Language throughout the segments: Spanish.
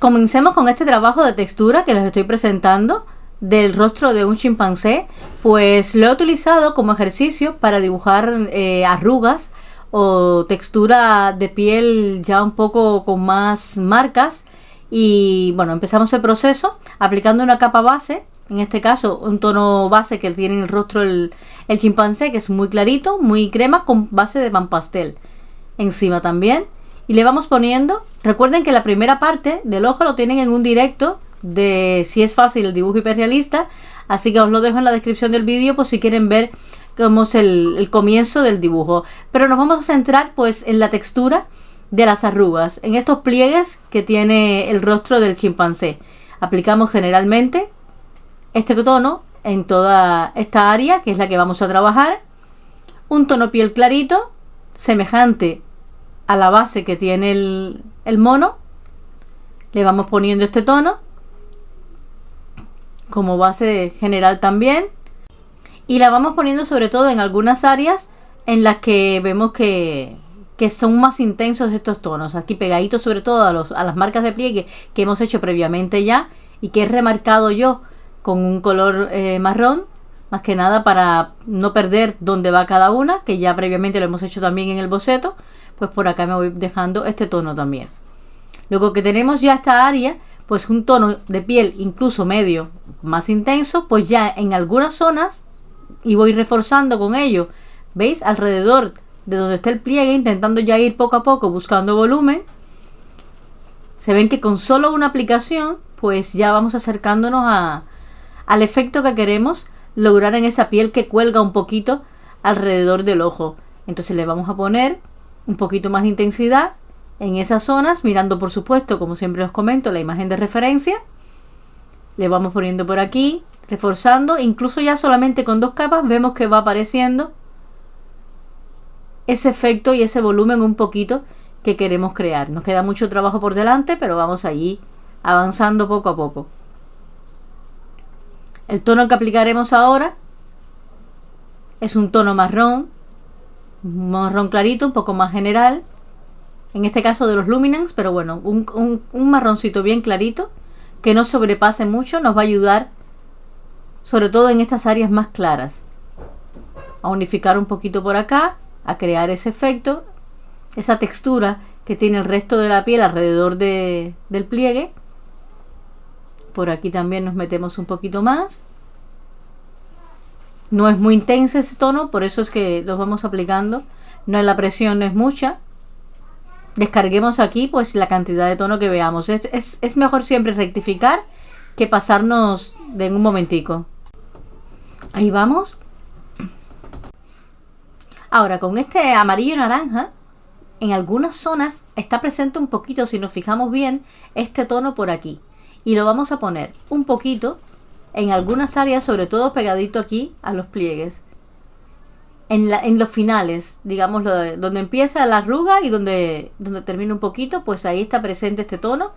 Comencemos con este trabajo de textura que les estoy presentando del rostro de un chimpancé. Pues lo he utilizado como ejercicio para dibujar arrugas o textura de piel ya un poco con más marcas. Y bueno, empezamos el proceso aplicando una capa base, en este caso un tono base que tiene en el rostro el chimpancé, que es muy clarito, muy crema, con base de pan pastel encima también. Y le vamos poniendo, recuerden que la primera parte del ojo lo tienen en un directo de Si es fácil el dibujo hiperrealista, así que os lo dejo en la descripción del vídeo por si quieren ver cómo es el comienzo del dibujo. Pero nos vamos a centrar pues en la textura de las arrugas, en estos pliegues que tiene el rostro del chimpancé. Aplicamos generalmente este tono en toda esta área, que es la que vamos a trabajar. Un tono piel clarito, semejante a la base que tiene el mono. Le vamos poniendo este tono como base general también, y la vamos poniendo sobre todo en algunas áreas en las que vemos que son más intensos estos tonos, aquí pegaditos sobre todo a las marcas de pliegue que hemos hecho previamente ya y que he remarcado yo con un color marrón, más que nada para no perder dónde va cada una, que ya previamente lo hemos hecho también en el boceto. Pues por acá me voy dejando este tono también. Luego que tenemos ya esta área, pues un tono de piel incluso medio más intenso, pues ya en algunas zonas, y voy reforzando con ello, ¿veis? Alrededor de donde está el pliegue, intentando ya ir poco a poco buscando volumen. Se ven que con solo una aplicación pues ya vamos acercándonos al efecto que queremos lograr en esa piel que cuelga un poquito alrededor del ojo. Entonces le vamos a poner un poquito más de intensidad en esas zonas, mirando por supuesto, como siempre os comento, la imagen de referencia. Le vamos poniendo por aquí, reforzando, incluso ya solamente con dos capas vemos que va apareciendo ese efecto y ese volumen un poquito que queremos crear. Nos queda mucho trabajo por delante, pero vamos allí avanzando poco a poco. El tono que aplicaremos ahora es un tono marrón clarito, un poco más general, en este caso de los Luminance, pero bueno, un marroncito bien clarito que no sobrepase mucho, nos va a ayudar sobre todo en estas áreas más claras a unificar un poquito por acá, a crear ese efecto, esa textura que tiene el resto de la piel alrededor del pliegue. Por aquí también nos metemos un poquito más. No es muy intenso ese tono, por eso es que los vamos aplicando. No, la presión no es mucha. Descarguemos aquí pues la cantidad de tono que veamos. Es mejor siempre rectificar que pasarnos de un momentico. Ahí vamos. Ahora con este amarillo naranja, en algunas zonas está presente un poquito, si nos fijamos bien, este tono por aquí. Y lo vamos a poner un poquito en algunas áreas, sobre todo pegadito aquí a los pliegues, en los finales, digamos, donde empieza la arruga y donde termina un poquito, pues ahí está presente este tono,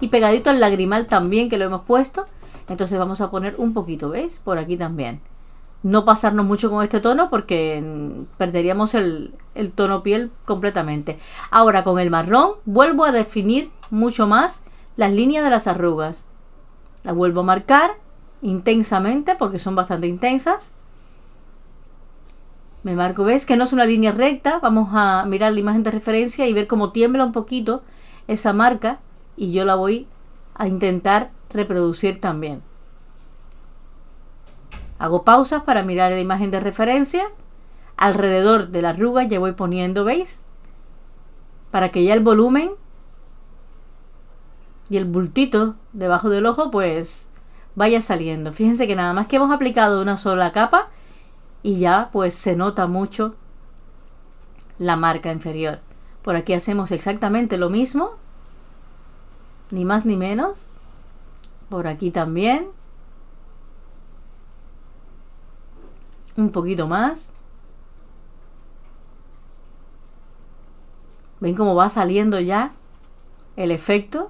y pegadito al lagrimal también, que lo hemos puesto. Entonces vamos a poner un poquito, ¿veis? Por aquí también. No pasarnos mucho con este tono porque perderíamos el tono piel completamente. Ahora con el marrón vuelvo a definir mucho más las líneas de las arrugas. Las vuelvo a marcar intensamente porque son bastante intensas. Me marco, ¿ves? Que no es una línea recta. Vamos a mirar la imagen de referencia y ver cómo tiembla un poquito esa marca, y yo la voy a intentar reproducir también. Hago pausas para mirar la imagen de referencia. Alrededor de la arruga ya voy poniendo, ¿veis? Para que ya el volumen y el bultito debajo del ojo pues vaya saliendo. Fíjense que nada más que hemos aplicado una sola capa y ya pues se nota mucho la marca inferior. Por aquí hacemos exactamente lo mismo, ni más ni menos. Por aquí también un poquito más. ¿Ven cómo va saliendo ya el efecto?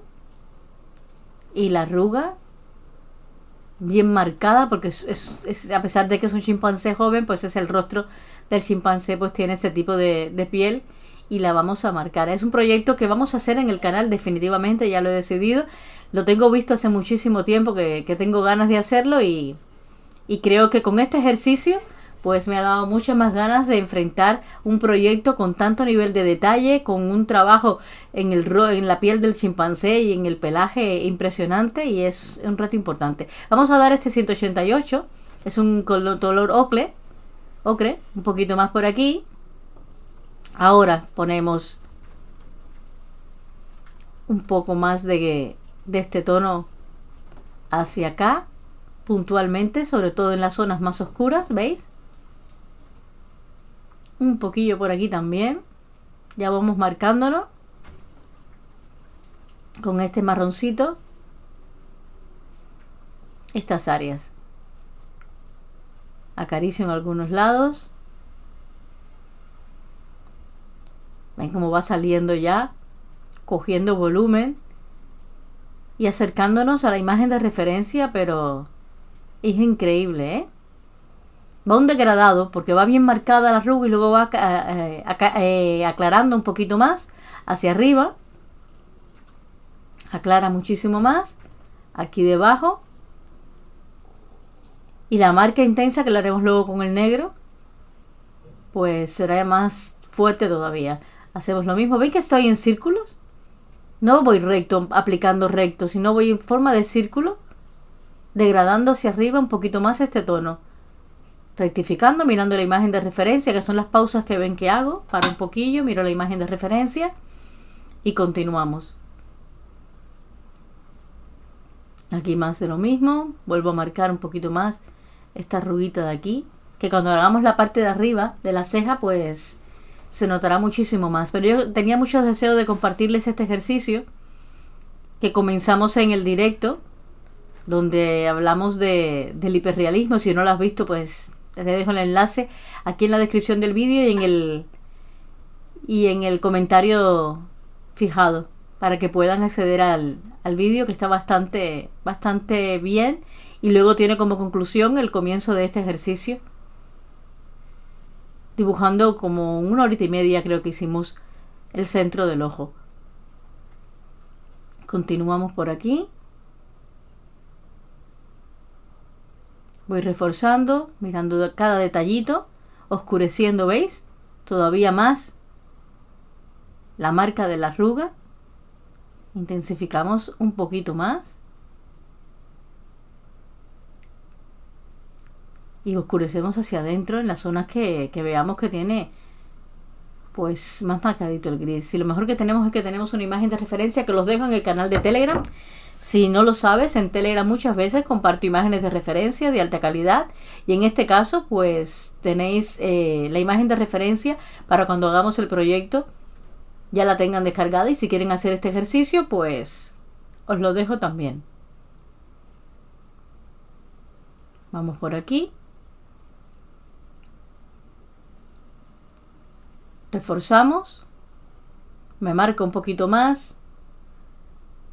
Y la arruga bien marcada, porque a pesar de que es un chimpancé joven, pues es el rostro del chimpancé, pues tiene ese tipo de piel. y la vamos a marcar. Es un proyecto que vamos a hacer en el canal definitivamente, ya lo he decidido. Lo tengo visto hace muchísimo tiempo que tengo ganas de hacerlo y creo que con este ejercicio pues me ha dado muchas más ganas de enfrentar un proyecto con tanto nivel de detalle, con un trabajo en la piel del chimpancé y en el pelaje impresionante, y es un reto importante. Vamos a dar este 188, es un color ocre, un poquito más por aquí. Ahora ponemos un poco más de este tono hacia acá, puntualmente, sobre todo en las zonas más oscuras, ¿veis? Un poquillo por aquí también. Ya vamos marcándolo con este marroncito estas áreas. Acaricio en algunos lados. Ven cómo va saliendo ya, cogiendo volumen y acercándonos a la imagen de referencia, pero es increíble, ¿eh? Va un degradado porque va bien marcada la arruga y luego va aclarando un poquito más hacia arriba. Aclara muchísimo más aquí debajo. Y la marca intensa que la haremos luego con el negro, pues será más fuerte todavía. Hacemos lo mismo. ¿Veis que estoy en círculos? No voy recto, aplicando recto, sino voy en forma de círculo, degradando hacia arriba un poquito más este tono. Rectificando, mirando la imagen de referencia, que son las pausas que ven que hago. Paro un poquillo, miro la imagen de referencia y continuamos. Aquí más de lo mismo. Vuelvo a marcar un poquito más esta arruguita de aquí, que cuando hagamos la parte de arriba de la ceja, pues se notará muchísimo más. Pero yo tenía muchos deseos de compartirles este ejercicio que comenzamos en el directo, donde hablamos del hiperrealismo. Si no lo has visto, pues te dejo el enlace aquí en la descripción del vídeo y en el comentario fijado, para que puedan acceder al vídeo, que está bastante bien, y luego tiene como conclusión el comienzo de este ejercicio, dibujando como 1 horita y media creo que hicimos el centro del ojo. Continuamos por aquí. Voy reforzando, mirando cada detallito, oscureciendo, ¿veis? Todavía más la marca de la arruga. Intensificamos un poquito más. Y oscurecemos hacia adentro en las zonas que veamos que tiene pues más marcadito el gris. Y lo mejor que tenemos es que tenemos una imagen de referencia que los dejo en el canal de Telegram. Si no lo sabes, en Telegram muchas veces comparto imágenes de referencia de alta calidad, y en este caso pues tenéis la imagen de referencia para cuando hagamos el proyecto ya la tengan descargada, y si quieren hacer este ejercicio pues os lo dejo también. Vamos por aquí. Reforzamos. Me marco un poquito más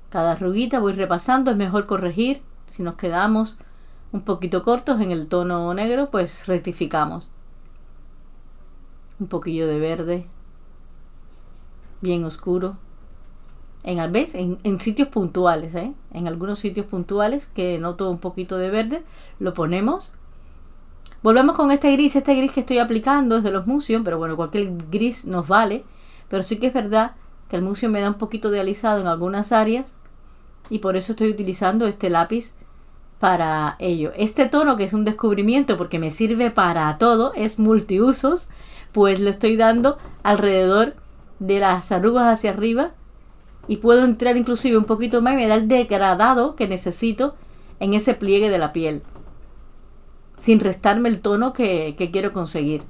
cada arruguita, voy repasando. Es mejor corregir si nos quedamos un poquito cortos en el tono negro, pues rectificamos. Un poquillo de verde bien oscuro en sitios puntuales, en algunos sitios puntuales que noto un poquito de verde, lo ponemos. Volvemos con este gris que estoy aplicando es de los Musion, pero bueno, cualquier gris nos vale, pero sí que es verdad que el Musion me da un poquito de alisado en algunas áreas, y por eso estoy utilizando este lápiz para ello. Este tono, que es un descubrimiento porque me sirve para todo, es multiusos, pues le estoy dando alrededor de las arrugas hacia arriba, y puedo entrar inclusive un poquito más y me da el degradado que necesito en ese pliegue de la piel, sin restarme el tono que quiero conseguir.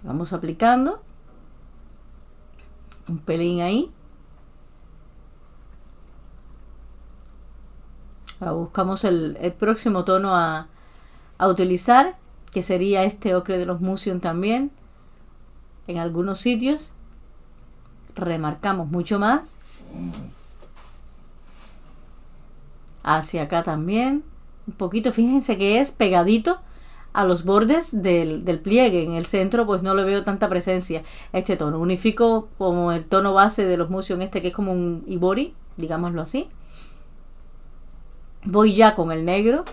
Vamos aplicando un pelín ahí. Ahora buscamos el próximo tono a utilizar, que sería este ocre de los Musion también. En algunos sitios remarcamos mucho más. Hacia acá también un poquito, fíjense que es pegadito a los bordes del pliegue. En el centro pues no le veo tanta presencia a este tono. Unifico como el tono base de los Motion este, que es como un ivory, digámoslo así. Voy ya con el negro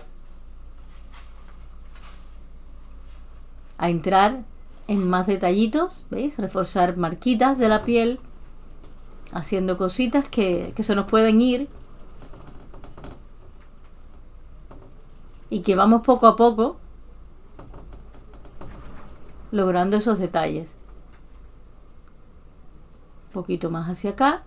a entrar en más detallitos, ¿veis? Reforzar marquitas de la piel, haciendo cositas que se nos pueden ir y que vamos poco a poco logrando esos detalles. Un poquito más hacia acá.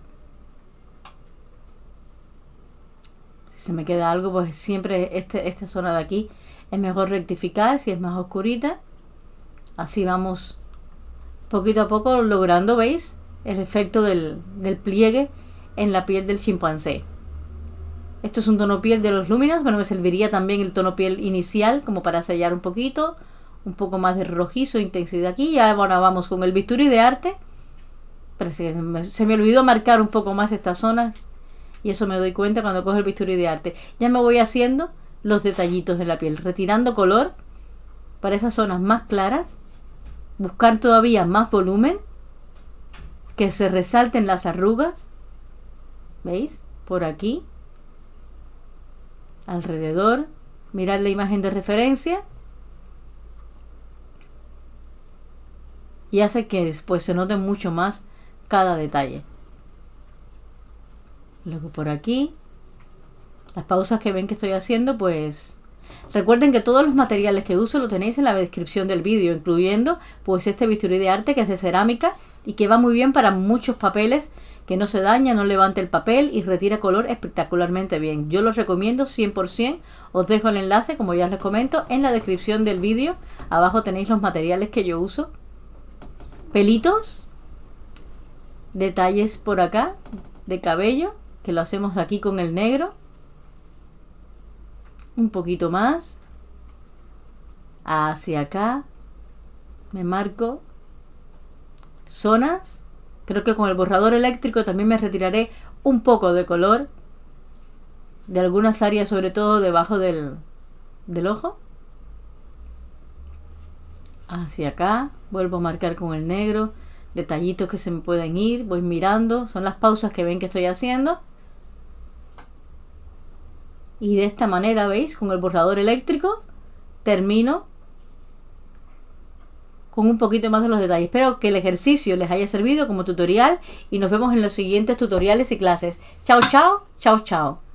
Si se me queda algo, pues siempre esta zona de aquí es mejor rectificar si es más oscurita. Así vamos poquito a poco logrando, ¿veis? El efecto del pliegue en la piel del chimpancé. Esto es un tono piel de los Luminous, pero me serviría también el tono piel inicial como para sellar un poquito. Un poco más de rojizo, intensidad aquí. Y ahora vamos con el bisturí de arte. Pero se me olvidó marcar un poco más esta zona. Y eso me doy cuenta cuando cojo el bisturí de arte. Ya me voy haciendo los detallitos de la piel. Retirando color para esas zonas más claras. Buscar todavía más volumen. Que se resalten las arrugas. ¿Veis? Por aquí. Alrededor. Mirad la imagen de referencia. Y hace que después se note mucho más cada detalle. Luego por aquí. Las pausas que ven que estoy haciendo, pues recuerden que todos los materiales que uso lo tenéis en la descripción del vídeo, incluyendo pues este bisturí de arte que es de cerámica y que va muy bien para muchos papeles, que no se daña, no levanta el papel y retira color espectacularmente bien. Yo los recomiendo 100%. Os dejo el enlace, como ya les comento, en la descripción del vídeo. Abajo tenéis los materiales que yo uso. Pelitos, detalles por acá de cabello, que lo hacemos aquí con el negro. Un poquito más hacia acá. Me marco zonas. Creo que con el borrador eléctrico también me retiraré un poco de color de algunas áreas, sobre todo debajo del ojo. Hacia acá, vuelvo a marcar con el negro, detallitos que se me pueden ir, voy mirando, son las pausas que ven que estoy haciendo. Y de esta manera, ¿veis? Con el borrador eléctrico termino con un poquito más de los detalles. Espero que el ejercicio les haya servido como tutorial y nos vemos en los siguientes tutoriales y clases. Chao, chao, chao, chao.